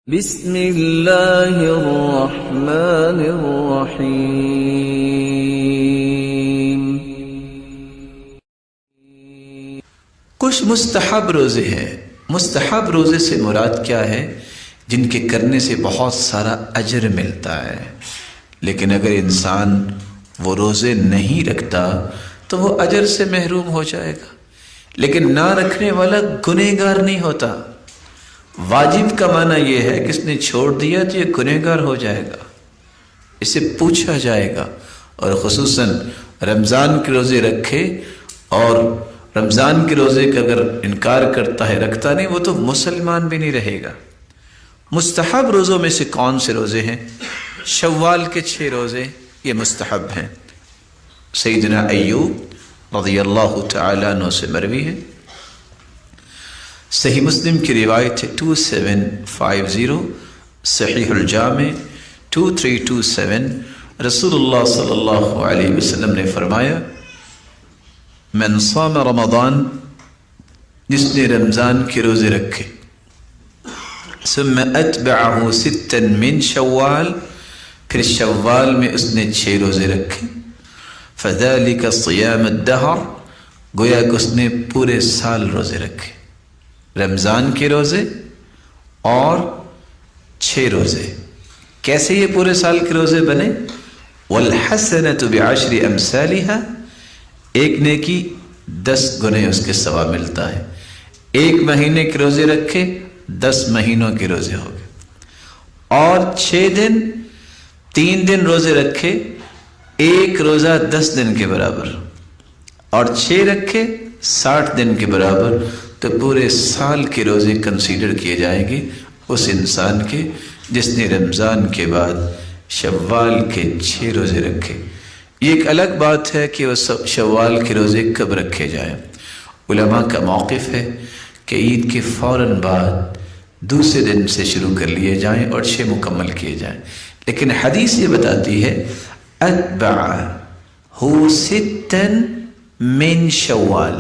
بسم اللہ الرحمن الرحیم۔ کچھ مستحب روزے ہیں۔ مستحب روزے سے مراد کیا ہے؟ جن کے کرنے سے بہت سارا اجر ملتا ہے، لیکن اگر انسان وہ روزے نہیں رکھتا تو وہ اجر سے محروم ہو جائے گا، لیکن نہ رکھنے والا گنہگار نہیں ہوتا۔ واجب کا معنی یہ ہے کہ اس نے چھوڑ دیا تو یہ گنہگار ہو جائے گا، اسے پوچھا جائے گا۔ اور خصوصاً رمضان کے روزے رکھے اور رمضان کے روزے کا اگر انکار کرتا ہے، رکھتا نہیں، وہ تو مسلمان بھی نہیں رہے گا۔ مستحب روزوں میں سے کون سے روزے ہیں؟ شوال کے 6 روزے یہ مستحب ہیں۔ سیدنا ایوب رضی اللہ تعالیٰ عنہ سے مروی ہے، صحیح مسلم کی روایت ہے 2750، صحیح الجامع 2327۔ رسول اللہ صلی اللہ علیہ وسلم نے فرمایا، من صام رمضان، جس نے رمضان کے روزے رکھے، ثم اتبعہ 6 من شوال، پھر شوال میں اس نے 6 روزے رکھے، فذلك صیام الدہر، گویا کہ اس نے پورے سال روزے رکھے، رمضان کے روزے اور 6 روزے۔ کیسے یہ پورے سال کے روزے بنے؟ والحسنۃ بعشر امثالها، ایک نیکی 10 گنے اس کے ثواب ملتا ہے۔ 1 مہینے کے روزے رکھے 10 مہینوں کے روزے ہو گئے، اور 6 دن 3 دن روزے رکھے، 1 روزہ 10 دن کے برابر، اور 6 رکھے 60 دن کے برابر، تو پورے سال کے روزے کنسیڈر کیے جائیں گے اس انسان کے جس نے رمضان کے بعد شوال کے 6 روزے رکھے۔ یہ ایک الگ بات ہے کہ وہ شوال کے روزے کب رکھے جائیں۔ علماء کا موقف ہے کہ عید کے فوراً بعد دوسرے دن سے شروع کر لیے جائیں اور 6 مکمل کیے جائیں، لیکن حدیث یہ بتاتی ہے اتبعہ 6 من شوال،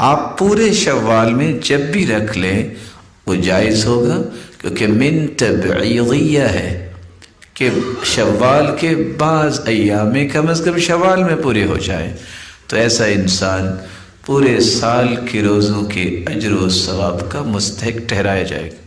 آپ پورے شوال میں جب بھی رکھ لیں وہ جائز ہوگا، کیونکہ من تبعیضیہ ہے کہ شوال کے بعض ایام میں کم از کم شوال میں پورے ہو جائیں، تو ایسا انسان پورے سال کے روزوں کے اجر و ثواب کا مستحق ٹھہرایا جائے گا۔